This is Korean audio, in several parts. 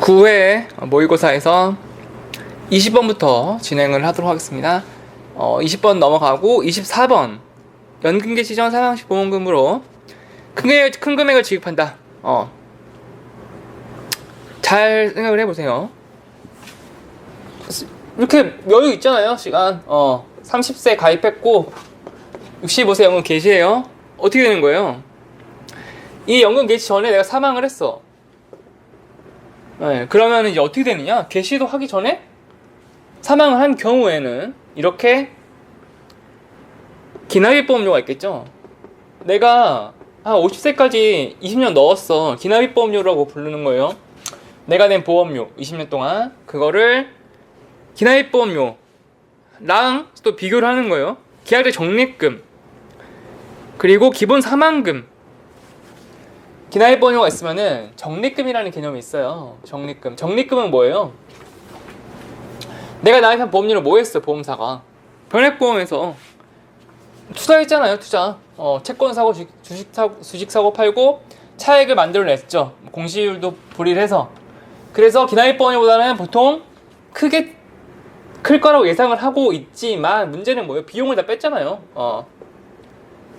9회 모의고사에서 20번부터 진행을 하도록 하겠습니다. 20번 넘어가고 24번 연금계 시전 상환식 보험금으로 큰 금액을 지급한다. 잘 생각을 해보세요. 이렇게 여유 있잖아요, 시간. 30세 가입했고 65세 연금 개시해요. 어떻게 되는 거예요? 이 연금 개시 전에 내가 사망을 했어. 네, 그러면 이제 어떻게 되느냐? 개시도 하기 전에 사망을 한 경우에는 이렇게 기납입보험료가 있겠죠. 내가 한 50세까지 20년 넣었어. 기납입보험료라고 부르는 거예요. 내가 낸 보험료 20년 동안 그거를 기납입보험료랑 또 비교를 하는 거예요. 계약자 적립금 그리고 기본 사망금. 기납입보험료가 있으면은 적립금이라는 개념이 있어요. 적립금은 뭐예요? 내가 나입한 보험료를 뭐 했어? 보험사가 변액보험에서 투자했잖아요. 투자. 채권 사고, 주식 사고 팔고 차액을 만들어냈죠. 공시율도 불이해서. 그래서 기납입보험료보다는 보통 클 거라고 예상을 하고 있지만 문제는 뭐예요? 비용을 다 뺐잖아요.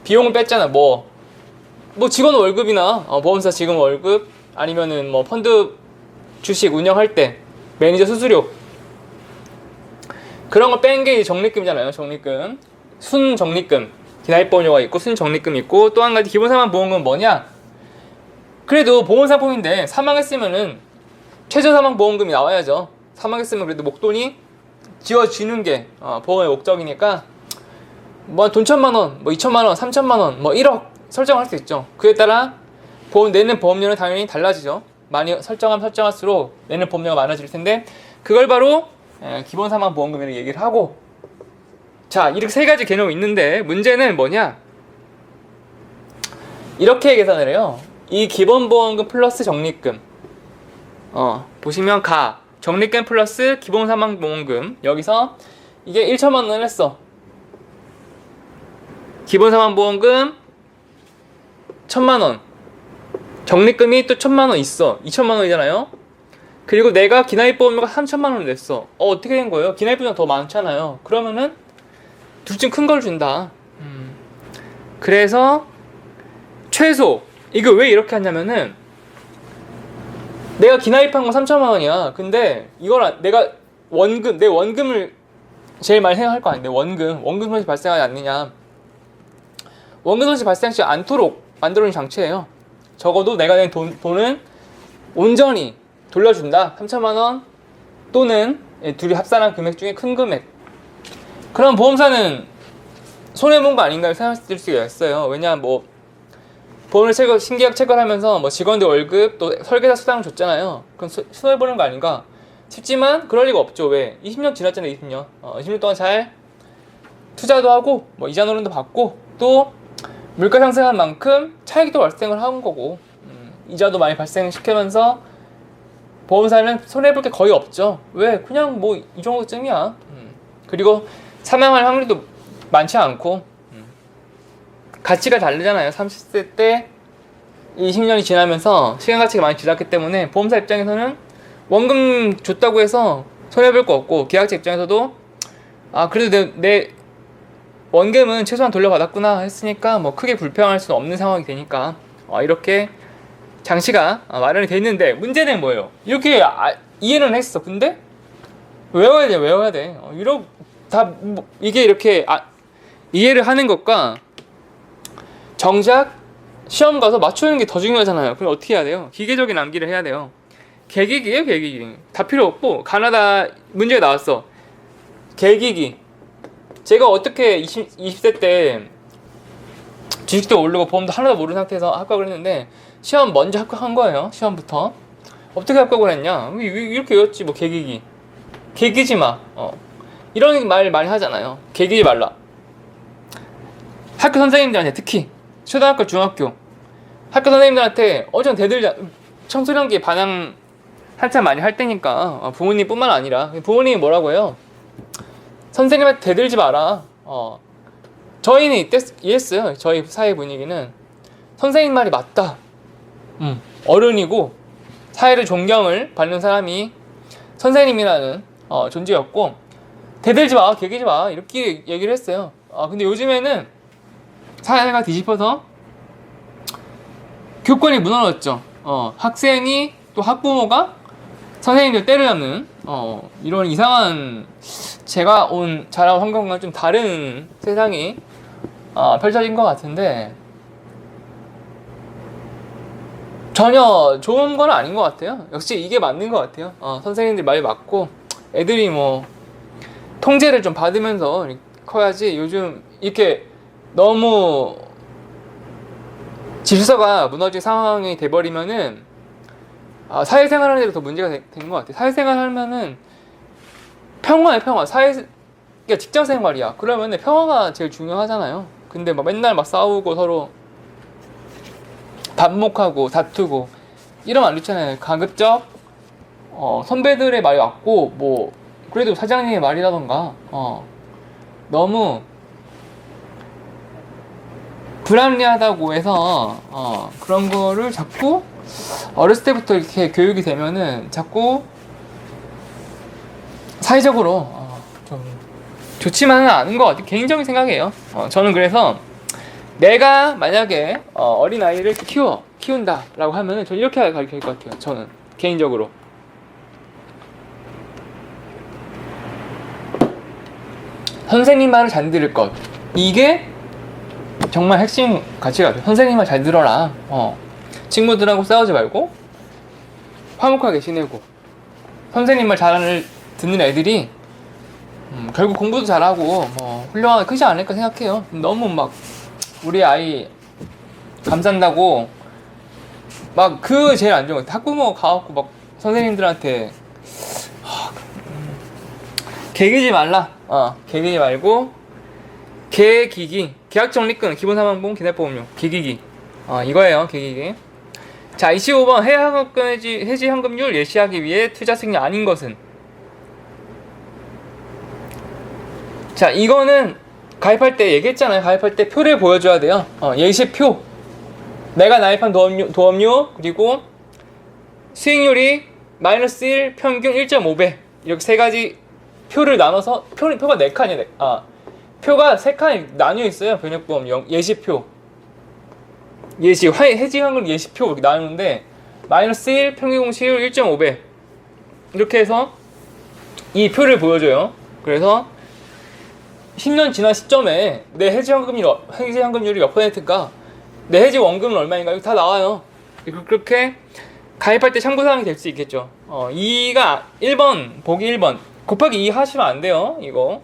비용을 뺐잖아. 뭐 직원 월급이나 보험사 직원 월급 아니면은 뭐 펀드 주식 운영할 때 매니저 수수료 그런 거 뺀 게 적립금이잖아요. 적립금, 순적립금, 기납입보험료가 있고 순적립금 있고 또 한 가지 기본사망보험금은 뭐냐? 그래도 보험상품인데 사망했으면은 최저사망보험금이 나와야죠. 사망했으면 그래도 목돈이 지워지는 게 보험의 목적이니까 뭐 돈 1,000만원, 뭐 2,000만원, 3,000만원, 뭐 1억 설정할 수 있죠. 그에 따라 내는 보험료는 당연히 달라지죠. 많이 설정할수록 내는 보험료가 많아질 텐데 그걸 바로 기본사망보험금이라고 얘기를 하고, 자, 이렇게 세 가지 개념이 있는데 문제는 뭐냐? 이렇게 계산을 해요. 이 기본보험금 플러스 적립금. 보시면 적립금 플러스 기본사망보험금. 여기서 이게 1,000만 원을 했어. 기본사망보험금 1,000만 원. 적립금이 또 1,000만 원 있어. 2,000만 원이잖아요. 그리고 내가 기납입보험료가 3,000만 원을 냈어. 어떻게 된 거예요? 기납입보험료가 더 많잖아요. 그러면은 둘 중 큰 걸 준다. 그래서 최소 이거 왜 이렇게 하냐면은 내가 기납입한 건 3,000만 원이야. 근데 이걸 내가 내 원금을 제일 많이 생각할 거 아닌데 원금 손실 발생하지 않느냐. 원금 손실 발생하지 않도록 만들어놓은 장치예요. 적어도 내가 낸 돈은 온전히 돌려준다. 3,000만 원 또는 둘이 합산한 금액 중에 큰 금액. 그럼 보험사는 손해본 거 아닌가 생각할 수가 있어요. 왜냐하면 보험을 신계약 체결하면서 직원들 월급 또 설계사 수당을 줬잖아요. 그럼 손해보는 거 아닌가 싶지만 그럴 리가 없죠. 왜? 20년 지났잖아요. 20년 20년 동안 잘 투자도 하고 이자 노름도 받고 또 물가 상승한 만큼 차익도 발생을 한 거고 이자도 많이 발생시키면서 보험사는 손해볼 게 거의 없죠. 왜? 그냥 이 정도쯤이야. 그리고 사망할 확률도 많지 않고 가치가 다르잖아요. 30세 때 20년이 지나면서 시간 가치가 많이 지났기 때문에 보험사 입장에서는 원금 줬다고 해서 손해볼 거 없고 계약자 입장에서도 그래도 내 원금은 최소한 돌려받았구나 했으니까 크게 불평할 수는 없는 상황이 되니까 이렇게 장치가 마련이 돼 있는데 문제는 뭐예요? 이렇게 이해는 했어. 근데 외워야 돼. 이게 이렇게 이해를 하는 것과 정작 시험 가서 맞추는 게 더 중요하잖아요. 그럼 어떻게 해야 돼요? 기계적인 암기를 해야 돼요. 계기기예요, 계기기. 다 필요 없고 가나다 문제가 나왔어. 계기기. 제가 어떻게 20세 때 주식도 오르고 보험도 하나도 모르는 상태에서 합격을 했는데 시험 먼저 합격한 거예요. 시험부터. 어떻게 합격을 했냐? 이렇게 외웠지. 계기기. 계기지 마. 이런 말 많이 하잖아요. 계기지 말라. 학교 선생님들한테 특히 초등학교, 중학교 학교 선생님들한테 청소년기 반항 한참 많이 할 때니까 부모님뿐만 아니라 부모님이 뭐라고 해요? 선생님한테 대들지 마라. 저희는 이때 이랬어요. 저희 사회 분위기는 선생님 말이 맞다. 어른이고 사회를 존경을 받는 사람이 선생님이라는 존재였고, 대들지 마, 개기지 마, 이렇게 얘기를 했어요. 근데 요즘에는 사회가 뒤집어서 교권이 무너졌죠. 학생이 또 학부모가 선생님들 때려잡는 이런 이상한, 제가 자란 환경과 좀 다른 세상이 펼쳐진 것 같은데, 전혀 좋은 건 아닌 것 같아요. 역시 이게 맞는 것 같아요. 선생님들 말이 맞고, 애들이 뭐 통제를 좀 받으면서 커야지, 요즘 이렇게 너무 질서가 무너진 상황이 돼버리면은 사회생활 하는 데도 더 문제가 되는 것 같아요. 사회생활 하면은 평화야, 평화. 그러니까 직장생활이야. 그러면은 평화가 제일 중요하잖아요. 근데 막 맨날 막 싸우고 서로 반목하고 다투고 이러면 안 좋잖아요. 가급적 선배들의 말이 맞고, 뭐 그래도 사장님의 말이라던가 너무 불합리하다고 해서 그런 거를 자꾸 어렸을 때부터 이렇게 교육이 되면은 자꾸 사회적으로 좀 좋지만은 않은 것 같아요. 개인적인 생각이에요. 저는 그래서 내가 만약에 어린아이를 키운다 라고 하면은 저는 이렇게 가르칠 것 같아요. 저는 개인적으로 선생님 말을 잘 들을 것, 이게 정말 핵심 가치가 돼요. 선생님 말 잘 들어라. 친구들하고 싸우지 말고 화목하게 지내고, 선생님 말 잘 듣는 애들이 결국 공부도 잘하고 뭐 훌륭하게 크지 않을까 생각해요. 너무 막 우리 아이 감싼다고 막 제일 안 좋은 것 같아. 학부모가 가갖고 막 선생님들한테 개기지 말라. 개기지 말고, 개기기, 계약정리권, 기본사망보험, 기내보험료, 개기기. 이거예요, 개기기. 자, 25번 해약권 해지 현금률 예시하기 위해 투자 승리 아닌 것은. 자, 이거는 가입할 때 얘기했잖아요. 가입할 때 표를 보여줘야 돼요. 예시표. 내가 가입한 도업료, 그리고 수익률이 마이너스 1, 평균 1.5배. 이렇게 세 가지 표를 나눠서, 표가 4칸이에요. 표가 3칸이 나뉘어 있어요. 변액보험 예시표. 해지 환급 예시표 이렇게 나누는데, 마이너스 1, 평균 공시율 1.5배. 이렇게 해서 이 표를 보여줘요. 그래서 10년 지난 시점에 내 해지 환급률이 몇 %인가, 내 해지 원금은 얼마인가, 이거 다 나와요. 그렇게 가입할 때 참고사항이 될 수 있겠죠. 2가 1번, 보기 1번. 곱하기 2 하시면 안 돼요, 이거.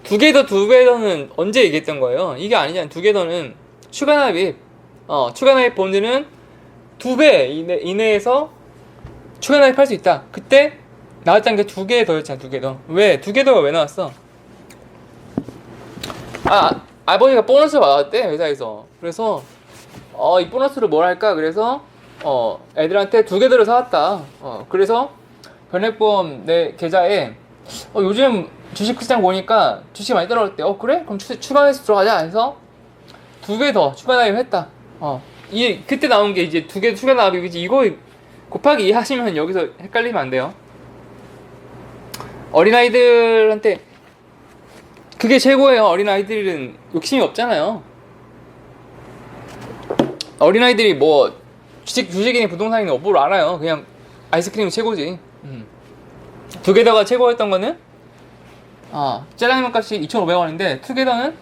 두 개 더는 언제 얘기했던 거예요? 이게 아니잖아요. 두 개 더는 추가납입. 추가납입 본드는 2배 이내에서 추가납입할 수 있다. 그때 나왔다는 게 2개 더였잖아, 2개 더. 왜? 2개 더가 왜 나왔어? 아버지가 보너스 받았대, 회사에서. 그래서 이 보너스를 뭘 할까? 그래서 애들한테 2개 더를 사왔다. 그래서 변액보험 내 계좌에 요즘 주식시장 보니까 주식 많이 떨어졌대. 그래? 그럼 추가해서 들어가자 해서 2개 더 추가 납입했다. 그때 나온 게 이제 2개 추가 납입이지. 이거 곱하기 2 하시면 여기서 헷갈리면 안 돼요. 어린아이들한테 그게 최고예요. 어린아이들은 욕심이 없잖아요. 어린아이들이 뭐 주식이니 부동산이니 뭘 알아요. 그냥 아이스크림이 최고지. 2개 더가 최고였던 거는 짜장면 값이 2,500원인데 2개 더는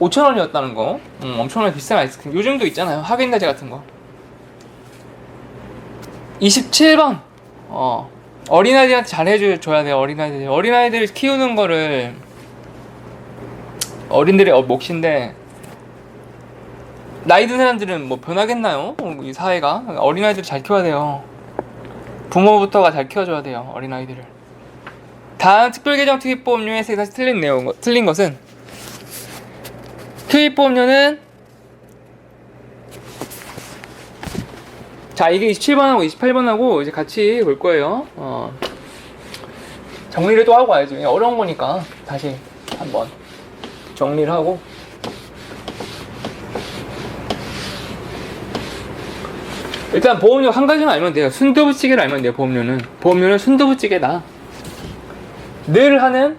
5,000원이었다는 거. 엄청나게 비싼 아이스크림. 요즘도 있잖아요, 하겐다즈 같은 거. 27번 어린아이들한테 잘 해줘야 돼요. 어린아이들 키우는 거를, 어린들의 몫인데, 나이 든 사람들은 뭐 변하겠나요? 이 사회가. 어린아이들 잘 키워야 돼요. 부모부터가 잘 키워줘야 돼요, 어린아이들을. 다음 특별계정 투입보험료에서 다시 틀린 것은, 투입보험료는, 자, 이게 27번하고 28번하고 이제 같이 볼 거예요. 정리를 또 하고 와야죠. 어려운 거니까 다시 한번 정리를 하고. 일단 보험료 한 가지만 알면 돼요. 순두부찌개를 알면 돼요. 보험료는 순두부찌개다. 늘 하는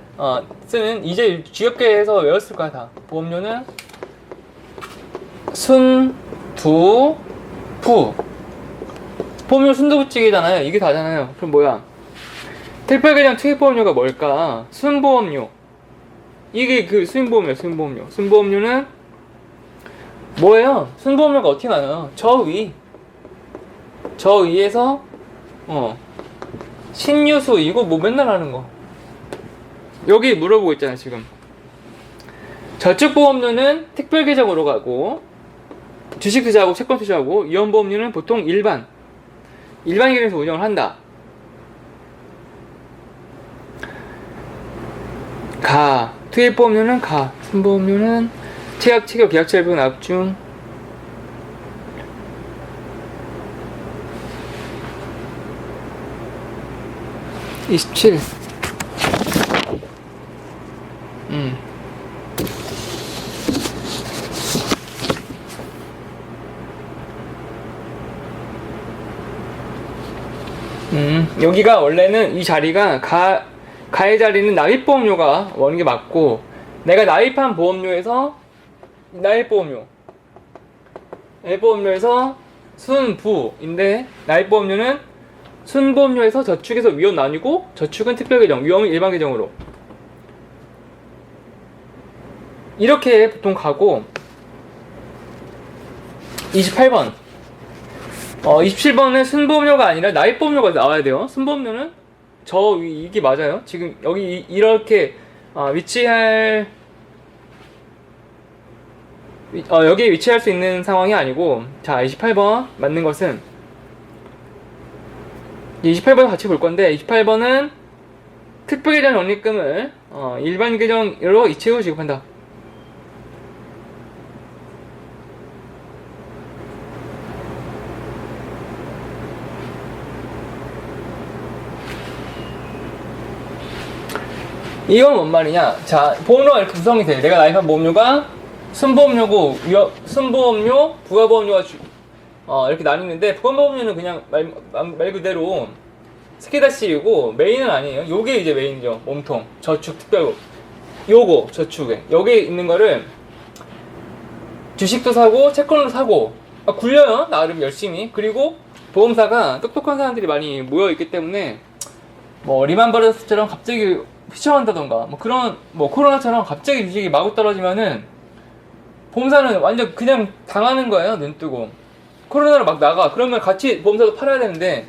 쓰는 이제 G업계에서 외웠을 거야 다. 보험료는 순두부. 보험료 순두부찌개잖아요. 이게 다잖아요. 그럼 뭐야? 특별계정 투입보험료가 뭘까? 순보험료. 이게 그 수임보험료. 순보험료는 뭐예요? 순보험료가 어떻게 나눠요? 저위에서 신유수. 이거 뭐 맨날 하는 거. 여기 물어보고 있잖아 지금. 저축보험료는 특별계정으로 가고, 주식투자하고 채권투자하고, 위험보험료는 보통 일반 계정에서 운영을 한다. 투입보험료는 순보험료는 체납, 계약처 일부 납중 27. 여기가 원래는 이 자리가 가의 자리는 납입보험료가 오는 게 맞고, 내가 납입한 보험료에서 납입보험료에서 순부인데, 납입보험료는 순보험료에서 저축에서 위험 나뉘고, 저축은 특별계정, 위험은 일반계정으로 이렇게 보통 가고, 28번 27번은 순보험료가 아니라 납입보험료가 나와야 돼요. 순보험료는 이게 맞아요. 지금 여기 이렇게 여기에 위치할 수 있는 상황이 아니고, 자 28번 맞는 것은 28번 같이 볼 건데, 28번은 특별계정 적립금을 일반 계정으로 이체후 지급한다. 이건 뭔 말이냐? 자, 보험료가 이렇게 구성이 돼. 내가 납입한 보험료가 순보험료고, 순보험료, 부가보험료가 이렇게 나뉘는데, 부가보험료는 그냥 말 그대로 스키다시이고 메인은 아니에요. 요게 이제 메인이죠. 몸통, 저축, 특별, 요거 저축에 여기에 있는 거를 주식도 사고 채권도 사고 굴려요. 나름 열심히. 그리고 보험사가 똑똑한 사람들이 많이 모여 있기 때문에 뭐 리만 브라더스처럼 갑자기 휘청한다던가 뭐 코로나처럼 갑자기 주식이 마구 떨어지면은 보험사는 완전 그냥 당하는 거예요. 눈 뜨고 코로나로 막 나가. 그러면 같이 보험사도 팔아야 되는데,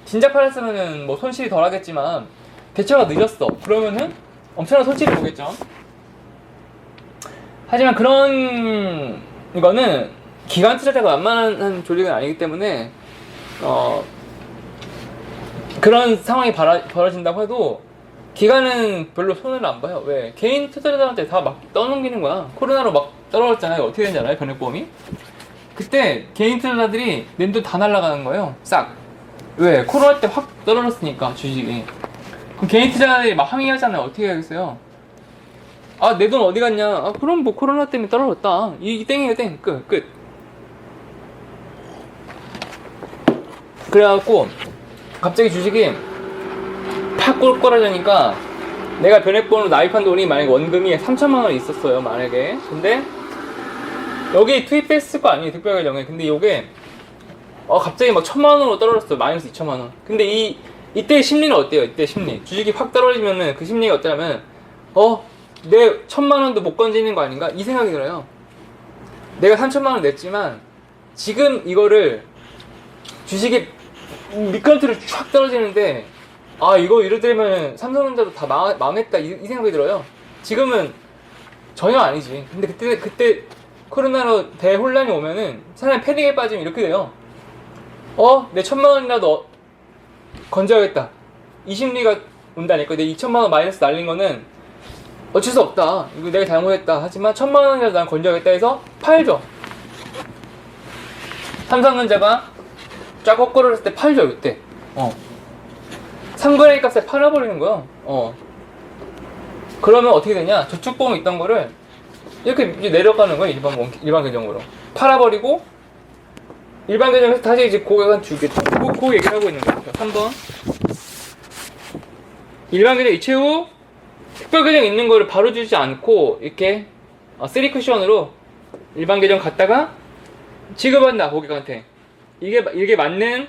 진작 팔았으면은 뭐 손실이 덜 하겠지만 대처가 늦었어. 그러면은 엄청난 손실이 보겠죠. 하지만 그런 이거는 기관 투자자가 만만한 조직은 아니기 때문에 그런 상황이 벌어진다고 해도 기관은 별로 손해를 안 봐요. 왜? 개인 투자자들한테 다 막 떠넘기는 거야. 코로나로 막 떨어졌잖아요. 어떻게 되는지 알아요? 변액보험이? 그때 개인 투자자들이 낸 돈 다 날아가는 거예요. 싹. 왜? 코로나 때 확 떨어졌으니까 주식이. 그럼 개인 투자자들이 막 항의하잖아요. 어떻게 하겠어요? 내 돈 어디 갔냐? 그럼 뭐 코로나 때문에 떨어졌다. 이 땡이에요, 땡. 끝. 그래갖고 갑자기 주식이 팍 꼴꼴해지니까, 내가 변액보험으로 납입한 돈이 만약에 원금이 3천만 원 있었어요. 만약에. 근데 여기 투입했을 거 아니에요, 특별계정에. 근데 요게 갑자기 막 1,000만 원으로 떨어졌어. 마이너스 2천만 원. 근데 이때 심리는 어때요? 이때 심리. 주식이 확 떨어지면은 그 심리가 어떠냐면, 내 1,000만 원도 못 건지는 거 아닌가? 이 생각이 들어요. 내가 3천만 원 냈지만 지금 이거를 주식이 미끄럼틀을 쫙 떨어지는데, 이거 이러되면 삼성전자도 다 망했다 이 생각이 들어요. 지금은 전혀 아니지. 근데 그때 코로나로 대혼란이 오면은 사람이 패닉에 빠지면 이렇게 돼요. 내 1,000만 원이라도 건져야겠다. 이 심리가 온다니까. 내 2천만 원 마이너스 날린 거는 어쩔 수 없다. 이거 내가 잘못했다. 하지만 1,000만 원이라도 난 건져야겠다 해서 팔죠. 삼성전자가 쫙 꺾어졌을 때 팔죠. 그때 3분의 1 값에 팔아버리는 거야. 그러면 어떻게 되냐? 저축보험 있던 거를 이렇게 이제 내려가는 거야. 일반 계정으로 팔아버리고, 일반 계정에서 다시 이제 고객한 주겠죠. 그 얘기를 하고 있는 거죠. 3번. 일반 계정 이체 후 특별 계정 있는 거를 바로 주지 않고 이렇게 3쿠션으로 일반 계정 갖다가 지급한다 고객한테. 이게 맞는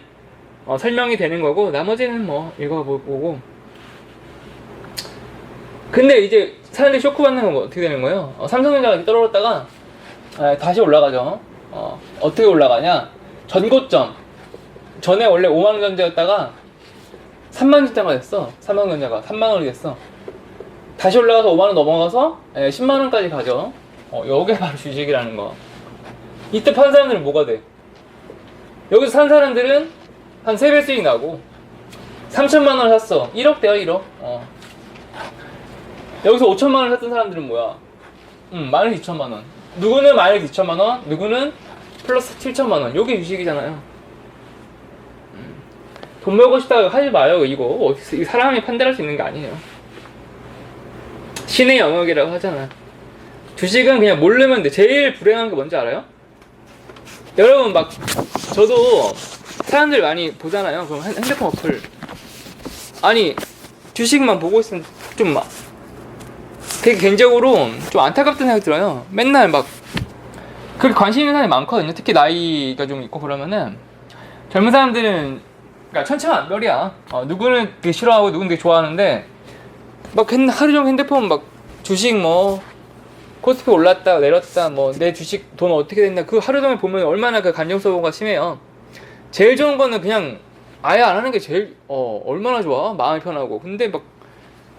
설명이 되는 거고, 나머지는 뭐 읽어보고. 근데 이제 사람들이 쇼크 받는 건 어떻게 되는 거예요? 삼성전자가 이렇게 떨어졌다가 다시 올라가죠. 어떻게 올라가냐? 전고점. 전에 원래 5만원 전자였다가 3만원 전자가 됐어. 삼성전자가 3만원이 됐어. 다시 올라가서 5만원 넘어가서 10만원까지 가죠. 요게 바로 주식이라는 거. 이때 판 사람들은 뭐가 돼? 여기서 산 사람들은 한 3배 수익 나고, 3천만원을 샀어. 1억 돼요, 1억. 여기서 5천만원을 샀던 사람들은 뭐야? 마이너스 2천만원. 누구는 마이너스 2천만원, 누구는 플러스 7천만원. 요게 주식이잖아요. 돈 벌고 싶다고 하지 마요, 이거. 사람이 판단할 수 있는 게 아니에요. 신의 영역이라고 하잖아. 주식은 그냥 모르면 돼. 제일 불행한 게 뭔지 알아요? 여러분, 막, 저도 사람들 많이 보잖아요. 그럼 핸드폰 어플. 아니, 주식만 보고 있으면 좀 막, 되게 개인적으로 좀 안타깝다는 생각이 들어요. 맨날 막, 그렇게 관심 있는 사람이 많거든요. 특히 나이가 좀 있고 그러면은, 젊은 사람들은, 그러니까 천차만별이야. 누구는 되게 싫어하고 누구는 되게 좋아하는데, 막 하루 종일 핸드폰 막, 주식 뭐, 코스피 올랐다 내렸다 뭐 내 주식 돈 어떻게 됐냐 그 하루 종일 보면 얼마나 그 감정 소모가 심해요. 제일 좋은 거는 그냥 아예 안 하는 게 제일 얼마나 좋아. 마음이 편하고. 근데 막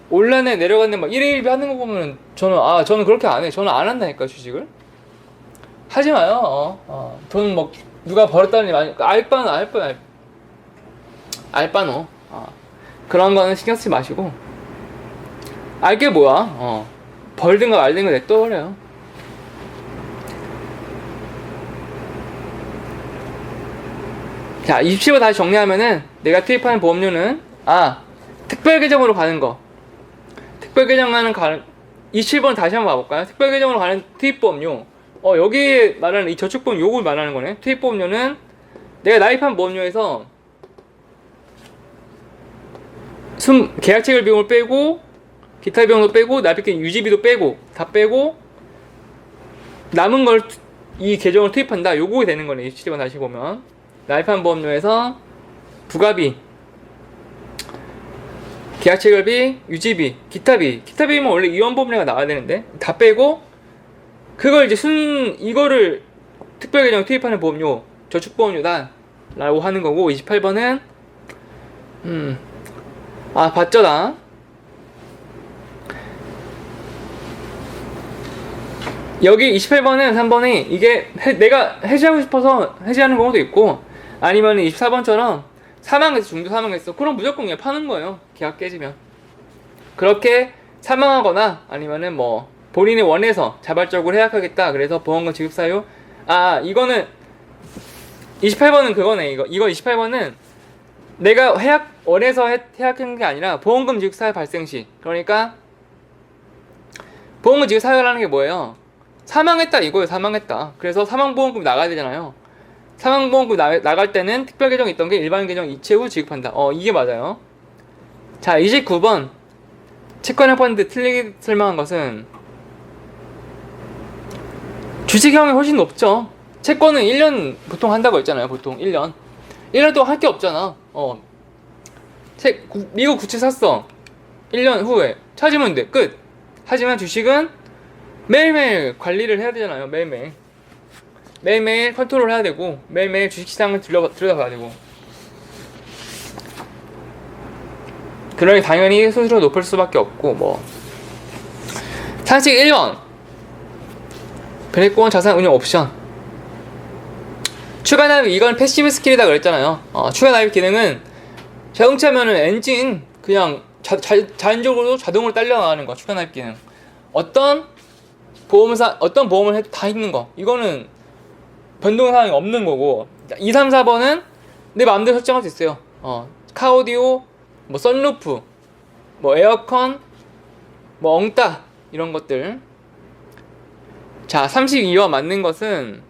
올라네 내려갔네 막 1회 1비 하는 거 보면 저는 그렇게 안 해. 저는 안 한다니까. 주식을 하지 마요. 돈 막 누가 벌었다는 일 많이 알바노 그런 거는 신경 쓰지 마시고, 알게 뭐야. 벌든가 말든가 냅둬버려요. 자, 27번 다시 정리하면은 내가 투입하는 보험료는 특별계정으로 가는 거. 특별계정하는 27번 다시 한번 봐볼까요? 특별계정으로 가는 투입보험료. 여기 말하는 이 저축보험 요걸 말하는 거네. 투입보험료는 내가 나입한 보험료에서 계약체결 비용을 빼고, 기타 비용도 빼고, 납입금 유지비도 빼고, 다 빼고, 남은 걸 이 계정을 투입한다. 요거가 되는 거네. 27번 다시 보면. 나입한 보험료에서 부가비, 계약체결비, 유지비, 기타비면 원래 이원보험료가 나와야 되는데, 다 빼고, 그걸 이제 이거를 특별계정 투입하는 보험료, 저축보험료다. 라고 하는 거고, 28번은, 봤죠다. 여기 28번은 3번이 이게 내가 해지하고 싶어서 해지하는 경우도 있고, 아니면 24번처럼 사망해서 중도 사망했어. 그럼 무조건 그냥 파는 거예요. 계약 깨지면. 그렇게 사망하거나 아니면은 뭐 본인이 원해서 자발적으로 해약하겠다. 그래서 보험금 지급 사유. 이거는 28번은 그거네. 이거 28번은 내가 원해서 해약한 게 아니라 보험금 지급 사유 발생 시. 그러니까 보험금 지급 사유라는 게 뭐예요? 사망했다 이거예요. 사망했다. 그래서 사망보험금 나가야 되잖아요. 사망보험금 나갈 때는 특별계정이 있던 게 일반 계정 이체 후 지급한다. 이게 맞아요. 자, 29번 채권형 틀리게 설명한 것은 주식형이 훨씬 높죠. 채권은 1년 보통 한다고 했잖아요. 보통 1년 동안 할 게 없잖아. 미국 구치 샀어. 1년 후에 찾으면 돼. 끝. 하지만 주식은 매일매일 관리를 해야 되잖아요. 매일매일 컨트롤 해야 되고, 매일매일 주식시장을 들여다봐야 되고. 그러니 당연히 수수료가 높을 수밖에 없고, 뭐. 상식 1번 변액공원 자산 운용 옵션. 추가 납입, 이건 패시브 스킬이다 그랬잖아요. 추가 납입 기능은 자동차면은 엔진 그냥 자연적으로 자동으로 딸려 나가는 거야. 추가 납입 기능. 어떤 보험을 해도 다 있는 거. 이거는 변동사항이 없는 거고. 2, 3, 4번은 내 마음대로 설정할 수 있어요. 카오디오, 뭐 선루프, 뭐 에어컨, 뭐 엉따 이런 것들. 자, 32와 맞는 것은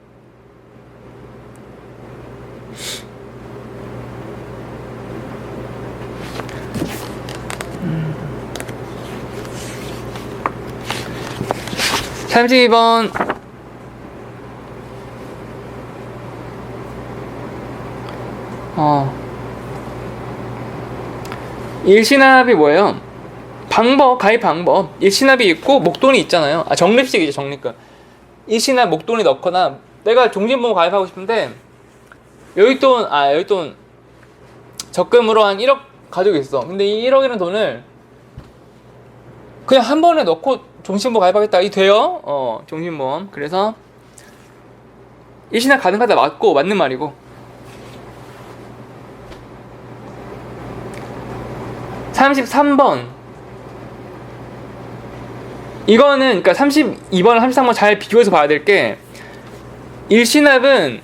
(32번) 일시납이 뭐예요? 방법, 가입 방법. 일시납이 있고 목돈이 있잖아요. 적립식이죠, 적립금. 일시납 목돈이 넣거나 내가 종신보험 가입하고 싶은데 여윳돈 적금으로 한 1억 가지고 있어. 근데 이 1억이라는 돈을 그냥 한 번에 넣고 종신보험 가입하겠다. 이 돼요? 종신보험. 그래서 일시납 가능하다 맞는 말이고. 33번. 이거는 그러니까 32번, 33번 잘 비교해서 봐야 될 게 일시납은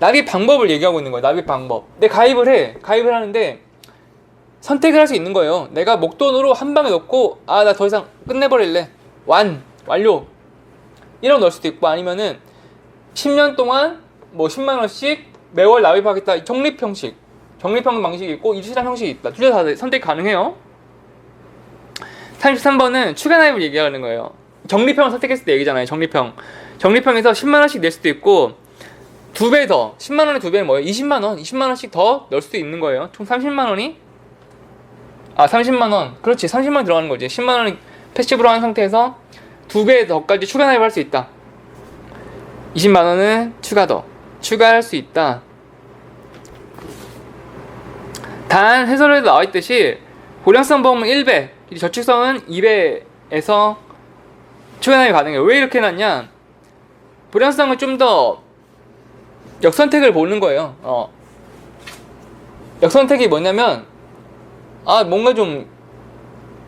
납입 방법을 얘기하고 있는 거예요. 납입 방법. 내가 가입을 하는데 선택을 할 수 있는 거예요. 내가 목돈으로 한 방에 넣고 나 더 이상 끝내버릴래. 완료. 1억 넣을 수도 있고 아니면은 10년 동안 뭐 10만 원씩 매월 납입하겠다. 적립 형식 방식이 있고 일시납 형식이 있다. 둘 다 선택 가능해요. 33번은 추가 납입을 얘기하는 거예요. 적립형을 선택했을 때 얘기잖아요. 적립형에서 10만 원씩 낼 수도 있고 2배 더 10만 원에 2배는 뭐예요? 20만 원씩 더 넣을 수도 있는 거예요. 총 30만 원이 30만 원. 그렇지. 30만 원 들어가는 거지. 10만 원을 패시브로 한 상태에서 2배 더까지 추가 납입할 수 있다. 20만 원은 추가할 수 있다. 단 해설에도 나와 있듯이 고량성 보험은 1배, 저축성은 2배에서 추가 납입이 가능해요. 왜 이렇게 해놨냐? 고량성은 좀 더 역선택을 보는 거예요. 역선택이 뭐냐면 뭔가 좀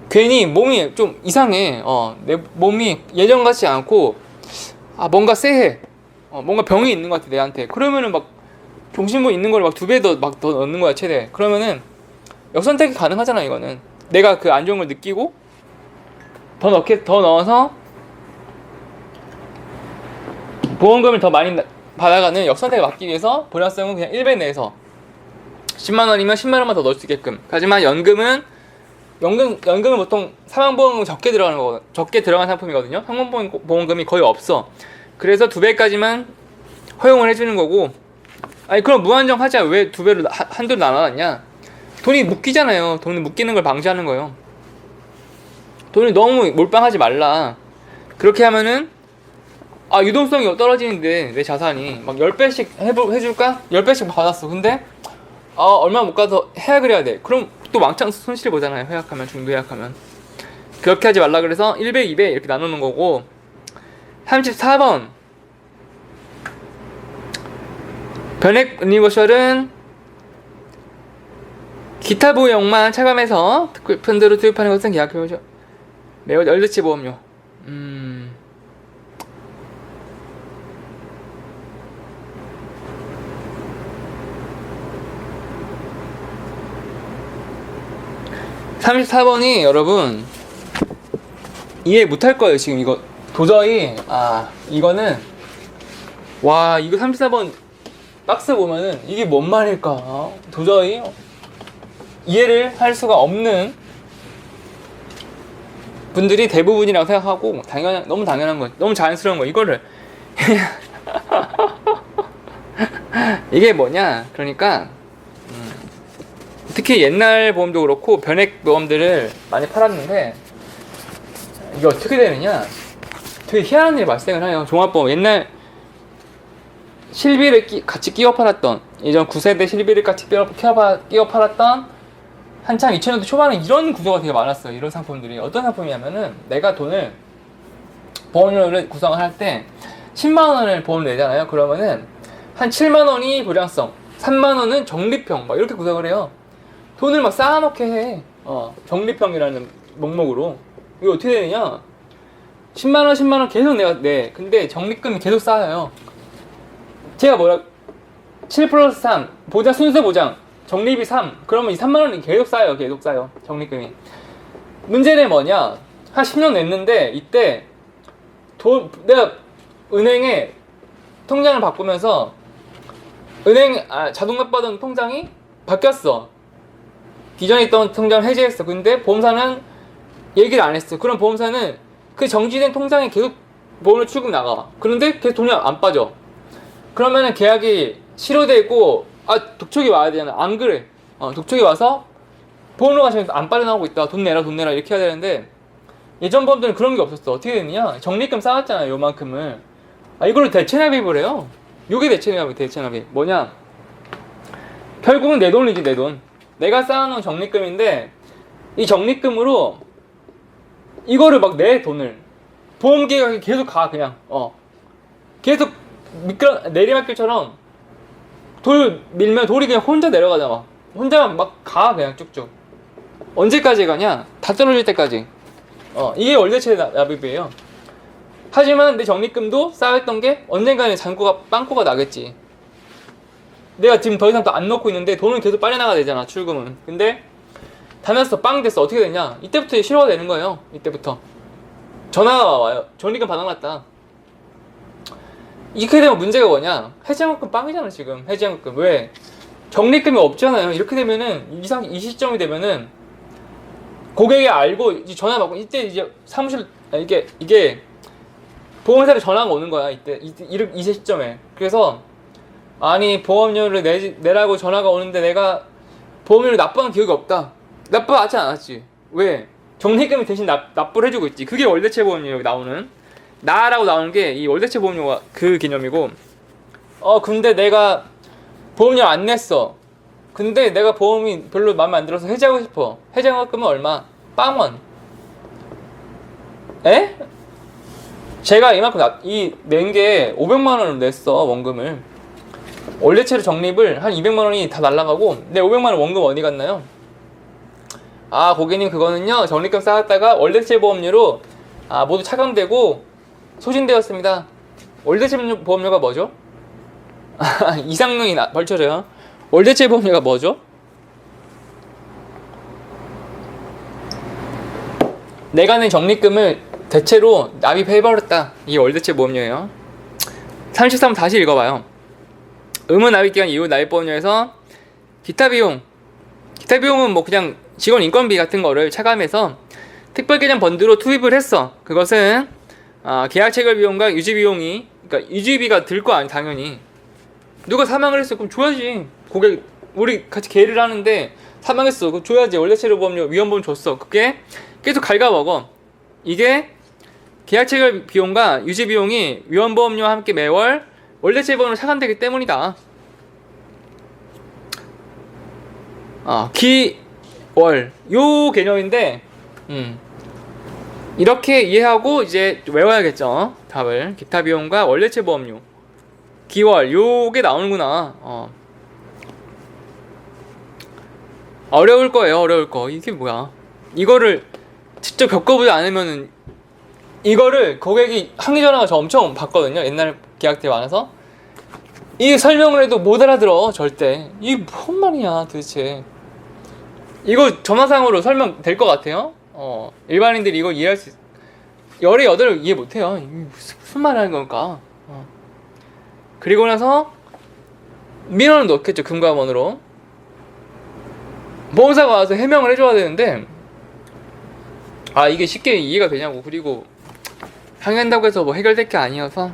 괜히 몸이 좀 이상해. 내 몸이 예전 같지 않고 뭔가 쎄해. 뭔가 병이 있는 것 같아 내한테. 그러면은 막 종신보험 있는 걸 막 2배 더 넣는 거야 최대. 그러면은 역선택이 가능하잖아. 이거는 내가 그 안 좋은 걸 느끼고 더 넣어서 보험금을 더 많이 받아가는 역선택을 막기 위해서 보량성은 그냥 1배 내에서 10만 원이면 10만 원만 더 넣을 수 있게끔. 하지만 연금은 보통 사망보험은 적게 들어간 상품이거든요. 사망보험금이 거의 없어. 그래서 2배까지만 허용을 해주는 거고. 그럼 무한정 하자. 왜 2배로 한도를 나눠놨냐? 돈이 묶이잖아요. 돈이 묶이는 걸 방지하는 거예요. 돈이 너무 몰빵하지 말라. 그렇게 하면은 유동성이 떨어지는데 내 자산이 막 10배씩 해줄까? 10배씩 받았어. 근데 얼마 못 가서 해약을 해야 돼. 그럼 또 왕창 손실 보잖아요. 중도 해약하면. 그렇게 하지 말라 그래서 1배, 2배 이렇게 나누는 거고. 34번 변액 유니버셜은 기타 보형만 차감해서 펀드로 투입하는 것은 계약해보죠. 매우 열대치 보험료. 34번이 여러분 이해 못할 거예요. 지금 이거 도저히 이거는 이거 34번 박스 보면은 이게 뭔 말일까? 도저히 이해를 할 수가 없는 분들이 대부분이라고 생각하고 너무 당연한 거, 너무 자연스러운 거 이거를 이게 뭐냐? 그러니까 특히 옛날 보험도 그렇고 변액 보험들을 많이 팔았는데 이게 어떻게 되느냐? 되게 희한한 일이 발생을 해요. 종합보험 옛날 실비를 같이 끼워 팔았던 예전 9세대 실비를 같이 끼워 팔았던 한창 2000년대 초반에 이런 구조가 되게 많았어요. 이런 상품들이 어떤 상품이냐면은 내가 보험료를 구성을 할 때 10만 원을 보험을 내잖아요. 그러면은 한 7만 원이 보량성, 3만 원은 적립형 막 이렇게 구성을 해요. 돈을 막 쌓아놓게 해. 적립형이라는 목록으로. 이거 어떻게 되느냐? 10만 원 계속 내가 내. 근데 적립금이 계속 쌓여요. 제가 7 플러스 3 순서 보장 적립이 3 그러면 이 3만 원이 계속 쌓여 적립금이. 문제는 뭐냐? 한 10년 냈는데 이때 내가 은행에 통장을 바꾸면서 자동 납부하던 통장이 바뀌었어. 기존에 있던 통장을 해지했어. 근데 보험사는 얘기를 안 했어. 그럼 보험사는 그 정지된 통장에 계속 보험료 출금 나가. 그런데 계속 돈이 안 빠져. 그러면은 계약이 실효되고 독촉이 와야 되잖아. 안 그래. 독촉이 와서 보험료가 지금 안 빠져나오고 있다. 돈 내라 이렇게 해야 되는데 예전 보험들은 그런 게 없었어. 어떻게 됐냐? 적립금 쌓았잖아, 요만큼을. 이걸로 대체납입을 해요. 요게 대체납입. 뭐냐? 결국은 내 돈이지, 내 돈. 내가 쌓아놓은 적립금인데 이 적립금으로 이거를 막 내 돈을 보험계약이 계속 가 그냥 계속 내리막길처럼 돌 밀면 돌이 그냥 혼자 내려가잖아. 혼자 막 가 그냥 쭉쭉. 언제까지 가냐? 다 떨어질 때까지. 이게 월대체 납입이에요. 하지만 내 적립금도 쌓였던 게 언젠가는 빵꾸가 나겠지. 내가 지금 더 이상 또 안 넣고 있는데 돈은 계속 빨려나가야 되잖아, 출금은. 근데 다 났어, 빵 됐어. 어떻게 되냐? 이때부터 실효가 되는 거예요. 이때부터 전화가 와요. 적립금 바닥났다. 이렇게 되면 문제가 뭐냐? 해지한금 빵이잖아 지금. 해지한금. 왜? 적립금이 없잖아요. 이렇게 되면은 이 시점이 되면은 고객이 알고 이제 전화 받고 이때 이제 사무실 이게 보험사로 전화가 오는 거야. 이 시점에. 그래서 아니 보험료를 내라고 전화가 오는데 내가 보험료를 납부한 기억이 없다. 납부하지 않았지. 왜? 적립금이 대신 납부를 해주고 있지. 그게 월대체 보험료 나오는 나라고 나오는 게 이 월대체 보험료가 그 개념이고. 근데 내가 보험료 안 냈어. 근데 내가 보험이 별로 마음에 안 들어서 해지하고 싶어. 해지한금은 얼마? 빵원. 에? 제가 이만큼 낸 게 500만 원을 냈어, 원금을. 월대체로 적립을 한 200만 원이 다 날라가고 내 500만 원 원금 어디 갔나요? 고객님 그거는요, 적립금 쌓았다가 월대체 보험료로 모두 차감되고 소진되었습니다. 월대체 보험료가 뭐죠? 이상능이 벌쳐져요. 월대체 보험료가 뭐죠? 내가 낸 적립금을 대체로 납입해버렸다. 이게 월대체 보험료예요. 33번 다시 읽어봐요. 의무 납입기간 이후 납입보험료에서 기타 비용은 뭐 그냥 직원 인건비 같은 거를 차감해서 특별개념 펀드로 투입을 했어. 그것은 계약 체결 비용과 유지 비용이, 그러니까 유지비가 들 거 아니 당연히. 누가 사망을 했어? 그럼 줘야지. 고객 우리 같이 계를 하는데 사망했어. 그럼 줘야지. 월대체로 보험료 위험보험 줬어. 그게 계속 갉아먹어. 이게 계약 체결 비용과 유지 비용이 위험보험료와 함께 매월 월대체 보험으로 차감되기 때문이다. 기월 요 개념인데 이렇게 이해하고 이제 외워야겠죠. 답을. 기타 비용과 월대체 보험료 기월 요게 나오는구나. 어려울 거예요. 어려울 거. 이게 뭐야? 이거를 직접 겪어보지 않으면은 이거를 고객이 항의 전화가 저 엄청 받거든요. 옛날 계약 때 많아서 이 설명을 해도 못 알아들어 절대. 이게 뭔 말이냐 도대체. 이거 전화상으로 설명 될 것 같아요? 일반인들이 이거 이해할 수 열의 여덟을 이해 못해요. 이게 무슨 말 하는 걸까? 그리고 나서 민원을 넣겠죠. 금감원으로. 보험사가 와서 해명을 해줘야 되는데 이게 쉽게 이해가 되냐고. 그리고 항의한다고 해서 뭐 해결될 게 아니어서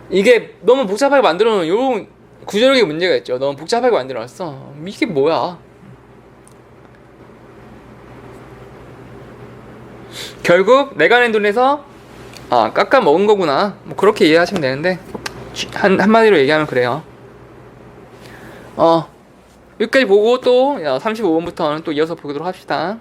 이게 너무 복잡하게 만들어 놓은 요 구조력의 문제가 있죠. 너무 복잡하게 만들어 놨어. 이게 뭐야? 결국 내가 낸 돈에서 깎아 먹은 거구나. 뭐 그렇게 이해하시면 되는데 한마디로 얘기하면 그래요. 여기까지 보고 또 35번부터는 또 이어서 보도록 합시다.